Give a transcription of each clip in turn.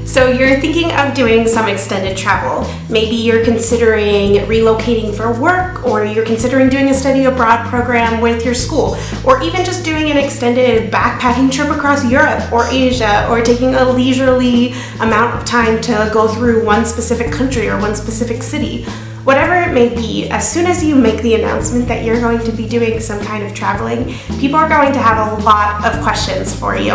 So you're thinking of doing some extended travel. Maybe you're considering relocating for work, or you're considering doing a study abroad program with your school, or even just doing an extended backpacking trip across Europe or Asia, or taking a leisurely amount of time to go through one specific country or one specific city. Whatever it may be, as soon as you make the announcement that you're going to be doing some kind of traveling, people are going to have a lot of questions for you.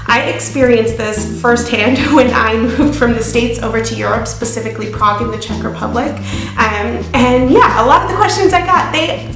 I experienced this firsthand when I moved from the States over to Europe, specifically Prague in the Czech Republic. And yeah, a lot of the questions I got, they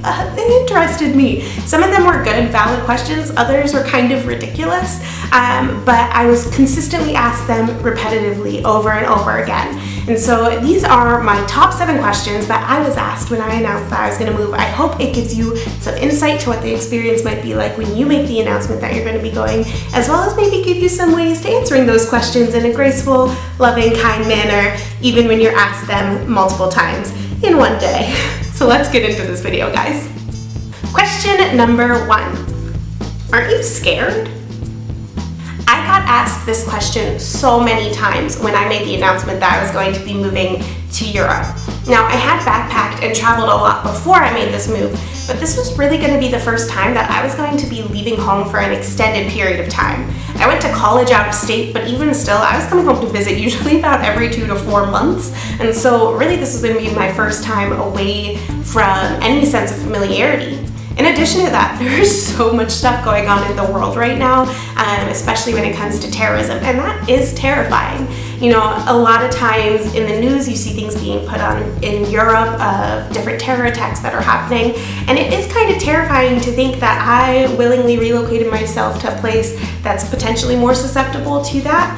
interested me. Some of them were good, valid questions. Others were kind of ridiculous, but I was consistently asked them repetitively over and over again. And so these are my top 7 questions that I was asked when I announced that I was going to move. I hope it gives you some insight to what the experience might be like when you make the announcement that you're going to be going, as well as maybe give you some ways to answering those questions in a graceful, loving, kind manner, even when you're asked them multiple times in one day. So let's get into this video, guys. Question number 1. Aren't you scared? I got asked this question so many times when I made the announcement that I was going to be moving to Europe. Now, I had backpacked and traveled a lot before I made this move, but this was really going to be the first time that I was going to be leaving home for an extended period of time. I went to college out of state, but even still, I was coming home to visit usually about every 2 to 4 months, and so really this was going to be my first time away from any sense of familiarity. In addition to that, there's so much stuff going on in the world right now, especially when it comes to terrorism, and that is terrifying. You know, a lot of times in the news you see things being put on in Europe of different terror attacks that are happening, and it is kind of terrifying to think that I willingly relocated myself to a place that's potentially more susceptible to that.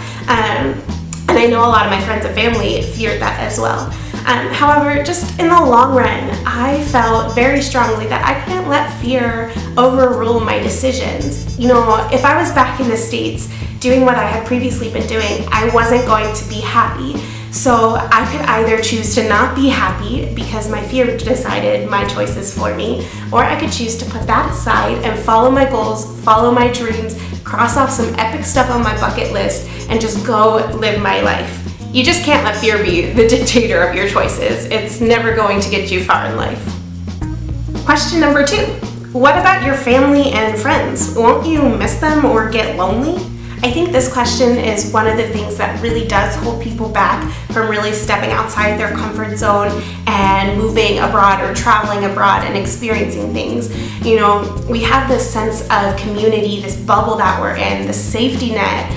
And I know a lot of my friends and family feared that as well. However, just in the long run, I felt very strongly that I couldn't let fear overrule my decisions. You know, if I was back in the States doing what I had previously been doing, I wasn't going to be happy. So I could either choose to not be happy because my fear decided my choices for me, or I could choose to put that aside and follow my goals, follow my dreams, cross off some epic stuff on my bucket list, and just go live my life. You just can't let fear be the dictator of your choices. It's never going to get you far in life. Question number 2. What about your family and friends? Won't you miss them or get lonely? I think this question is one of the things that really does hold people back from really stepping outside their comfort zone and moving abroad or traveling abroad and experiencing things. You know, we have this sense of community, this bubble that we're in, the safety net,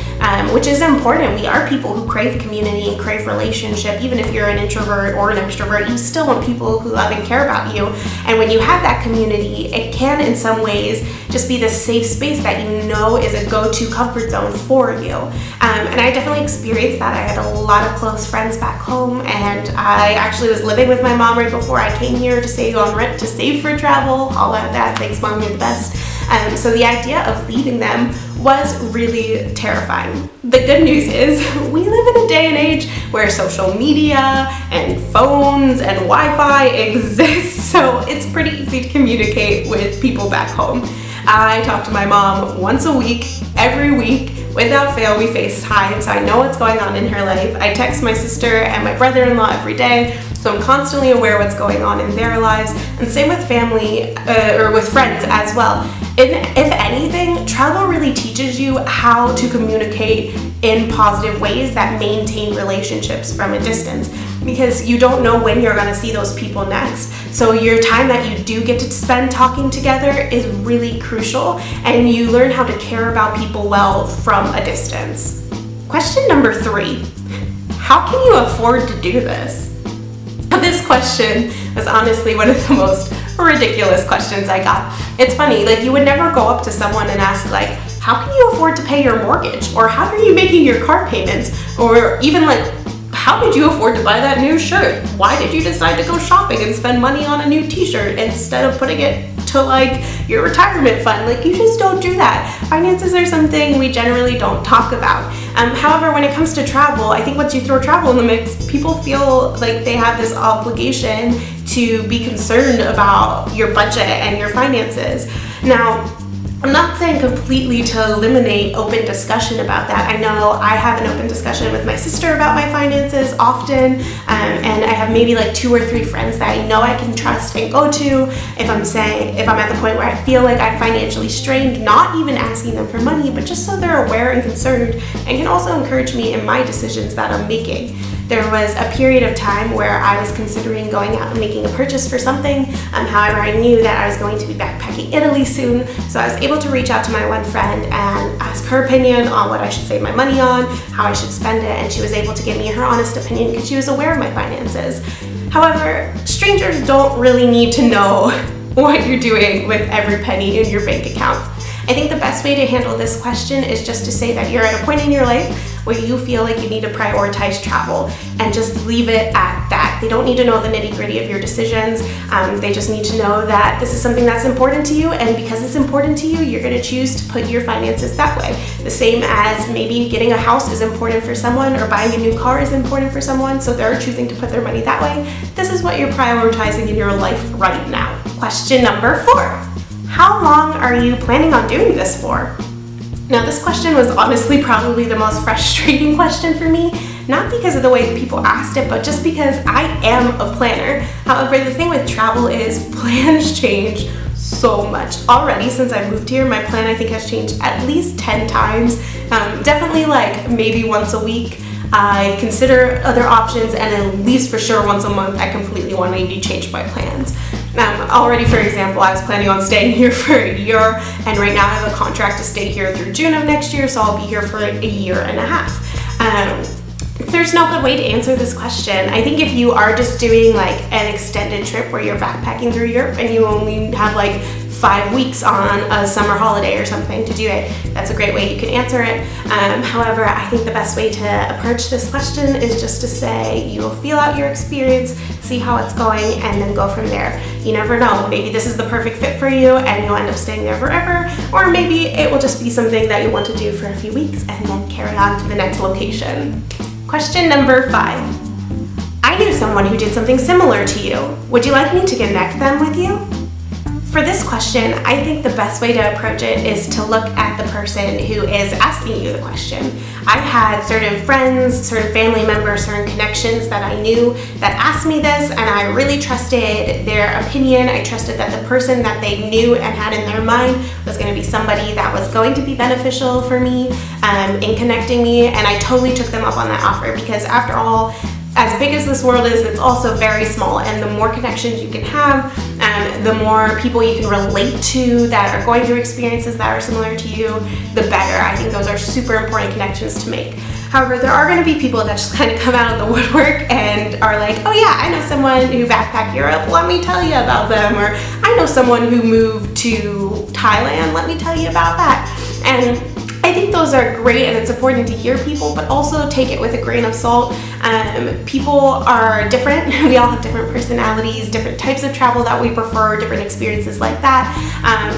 which is important. We are people who crave community and crave relationship. Even if you're an introvert or an extrovert, you still want people who love and care about you. And when you have that community, it can in some ways just be this safe space that you know is a go-to comfort zone for you. And I definitely experienced that. I had a lot of close friends back home, and I actually was living with my mom right before I came here to save on rent, to save for travel. All of that. Thanks, Mom, you're the best. So the idea of leaving them was really terrifying. The good news is we live in a day and age where social media and phones and Wi-Fi exist, so it's pretty easy to communicate with people back home. I talk to my mom once a week, every week, without fail. We FaceTime, so I know what's going on in her life. I text my sister and my brother-in-law every day, so I'm constantly aware what's going on in their lives, and same with family or with friends as well. If anything, travel really teaches you how to communicate in positive ways that maintain relationships from a distance, because you don't know when you're going to see those people next. So your time that you do get to spend talking together is really crucial, and you learn how to care about people well from a distance. Question number 3. How can you afford to do this? This question was honestly one of the most ridiculous questions I got. It's funny, like you would never go up to someone and ask like, how can you afford to pay your mortgage? Or how are you making your car payments? Or even like, how did you afford to buy that new shirt? Why did you decide to go shopping and spend money on a new t-shirt instead of putting it to like your retirement fund? Like, you just don't do that. Finances are something we generally don't talk about. However, when it comes to travel, I think once you throw travel in the mix, people feel like they have this obligation to be concerned about your budget and your finances. Now, I'm not saying completely to eliminate open discussion about that. I know I have an open discussion with my sister about my finances often, and I have maybe like 2 or 3 friends that I know I can trust and go to if I'm at the point where I feel like I'm financially strained, not even asking them for money, but just so they're aware and concerned and can also encourage me in my decisions that I'm making. There was a period of time where I was considering going out and making a purchase for something. However, I knew that I was going to be backpacking Italy soon, so I was able to reach out to my one friend and ask her opinion on what I should save my money on, how I should spend it, and she was able to give me her honest opinion because she was aware of my finances. However, strangers don't really need to know what you're doing with every penny in your bank account. I think the best way to handle this question is just to say that you're at a point in your life where you feel like you need to prioritize travel and just leave it at that. They don't need to know the nitty-gritty of your decisions. They just need to know that this is something that's important to you, and because it's important to you, you're going to choose to put your finances that way. The same as maybe getting a house is important for someone or buying a new car is important for someone, so they're choosing to put their money that way. This is what you're prioritizing in your life right now. Question number 4. How long are you planning on doing this for? Now, this question was honestly probably the most frustrating question for me, not because of the way people asked it, but just because I am a planner. However, the thing with travel is plans change so much. Already since I moved here, my plan I think has changed at least 10 times. Definitely like maybe once a week. I consider other options, and at least for sure once a month I completely want to change my plans. Already, for example, I was planning on staying here for a year, and right now I have a contract to stay here through June of next year, so I'll be here for a year and a half. There's no good way to answer this question. I think if you are just doing like an extended trip where you're backpacking through Europe and you only have like 5 weeks on a summer holiday or something to do it, that's a great way you can answer it. However, I think the best way to approach this question is just to say you will feel out your experience, see how it's going, and then go from there. You never know, maybe this is the perfect fit for you and you'll end up staying there forever, or maybe it will just be something that you want to do for a few weeks and then carry on to the next location. Question number 5. I knew someone who did something similar to you. Would you like me to connect them with you? For this question, I think the best way to approach it is to look at the person who is asking you the question. I've had certain friends, certain family members, certain connections that I knew that asked me this, and I really trusted their opinion. I trusted that the person that they knew and had in their mind was going to be somebody that was going to be beneficial for me in connecting me, and I totally took them up on that offer because after all, as big as this world is, it's also very small, and the more connections you can have, the more people you can relate to that are going through experiences that are similar to you, the better. I think those are super important connections to make. However, there are going to be people that just kind of come out of the woodwork and are like, oh yeah, I know someone who backpacked Europe, let me tell you about them, or I know someone who moved to Thailand, let me tell you about that. And I think those are great, and it's important to hear people, but also take it with a grain of salt. People are different. We all have different personalities, different types of travel that we prefer, different experiences like that.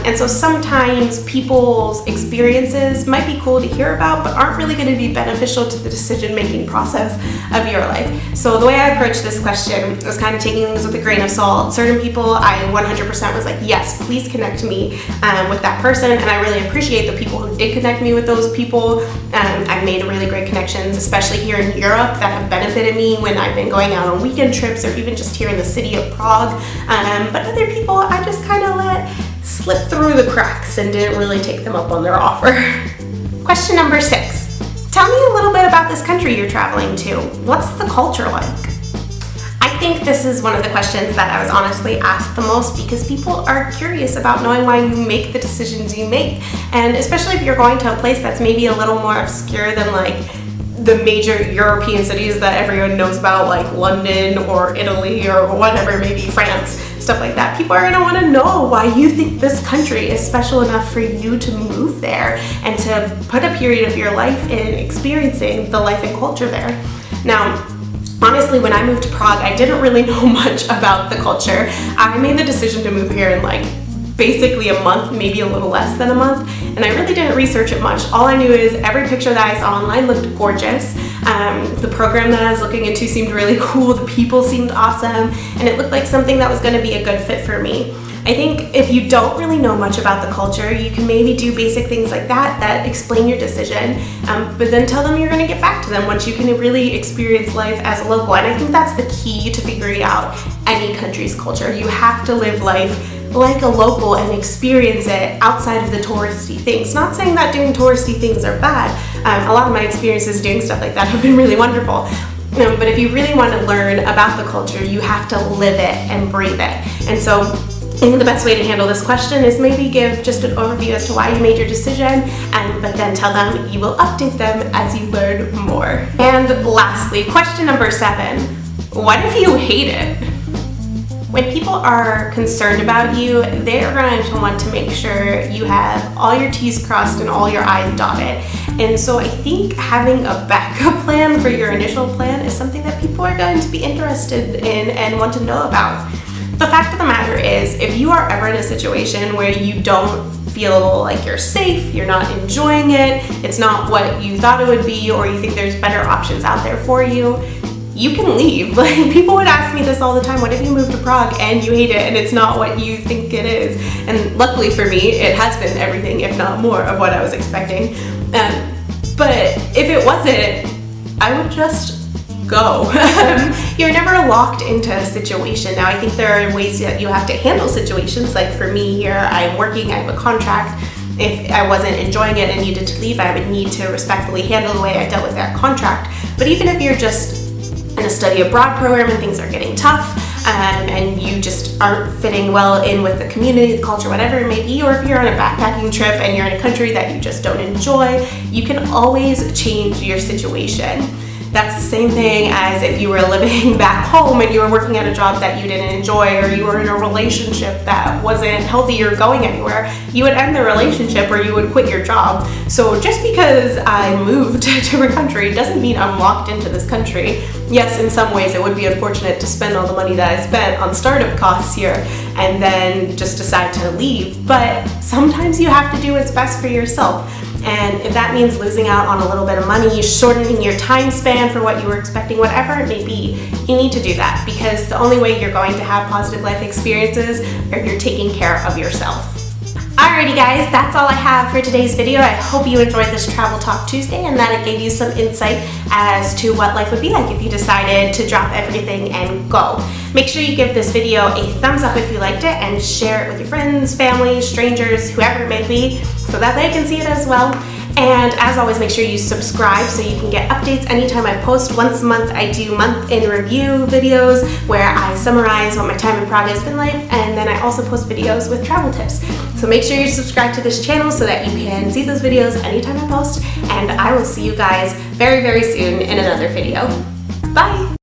And so sometimes people's experiences might be cool to hear about, but aren't really going to be beneficial to the decision-making process of your life. So the way I approached this question was kind of taking things with a grain of salt. Certain people, I 100% was like, yes, please connect me with that person, and I really appreciate the people who did connect me with those people. I've made really great connections, especially here in Europe, that have benefited me when I've been going out on weekend trips or even just here in the city of Prague. But other people I just kind of let slip through the cracks and didn't really take them up on their offer. Question number 6. Tell me a little bit about this country you're traveling to. What's the culture like? I think this is one of the questions that I was honestly asked the most because people are curious about knowing why you make the decisions you make. And especially if you're going to a place that's maybe a little more obscure than like the major European cities that everyone knows about, like London or Italy or whatever, maybe France, stuff like that. People are going to want to know why you think this country is special enough for you to move there and to put a period of your life in experiencing the life and culture there. Now, honestly, when I moved to Prague, I didn't really know much about the culture. I made the decision to move here in like basically a month, maybe a little less than a month, and I really didn't research it much. All I knew is every picture that I saw online looked gorgeous. The program that I was looking into seemed really cool, the people seemed awesome, and it looked like something that was going to be a good fit for me. I I think if you don't really know much about the culture, you can maybe do basic things like that explain your decision, but then tell them you're going to get back to them once you can really experience life as a local. And I think that's the key to figuring out any country's culture. You have to live life like a local and experience it outside of the touristy things. Not saying that doing touristy things are bad. A lot of my experiences doing stuff like that have been really wonderful. But if you really want to learn about the culture, you have to live it and breathe it. And so I think the best way to handle this question is maybe give just an overview as to why you made your decision, but then tell them you will update them as you learn more. And lastly, question number 7, what if you hate it? When people are concerned about you, they're going to want to make sure you have all your T's crossed and all your I's dotted. And so I think having a backup plan for your initial plan is something that people are going to be interested in and want to know about. The fact of the matter is, if you are ever in a situation where you don't feel like you're safe, you're not enjoying it, it's not what you thought it would be, or you think there's better options out there for you, you can leave. Like, people would ask me this all the time, what if you move to Prague and you hate it and it's not what you think it is? And luckily for me, it has been everything, if not more, of what I was expecting. But if it wasn't, I would just go. You're never locked into a situation. Now, I think there are ways that you have to handle situations. Like for me here, I'm working, I have a contract. If I wasn't enjoying it and needed to leave, I would need to respectfully handle the way I dealt with that contract. But even if you're just in a study abroad program and things are getting tough, and you just aren't fitting well in with the community, the culture, whatever it may be, or if you're on a backpacking trip and you're in a country that you just don't enjoy, you can always change your situation. That's the same thing as if you were living back home and you were working at a job that you didn't enjoy, or you were in a relationship that wasn't healthy or going anywhere. You would end the relationship or you would quit your job. So just because I moved to a different country doesn't mean I'm locked into this country. Yes, in some ways it would be unfortunate to spend all the money that I spent on startup costs here and then just decide to leave, but sometimes you have to do what's best for yourself. And if that means losing out on a little bit of money, shortening your time span for what you were expecting, whatever it may be, you need to do that, because the only way you're going to have positive life experiences is if you're taking care of yourself. Alrighty guys, that's all I have for today's video. I hope you enjoyed this Travel Talk Tuesday and that it gave you some insight as to what life would be like if you decided to drop everything and go. Make sure you give this video a thumbs up if you liked it and share it with your friends, family, strangers, whoever it may be, so that they can see it as well. And as always, make sure you subscribe so you can get updates anytime I post. Once a month, I do month in review videos where I summarize what my time in Prague has been like, and then I also post videos with travel tips. So make sure you subscribe to this channel so that you can see those videos anytime I post, and I will see you guys very, very soon in another video. Bye!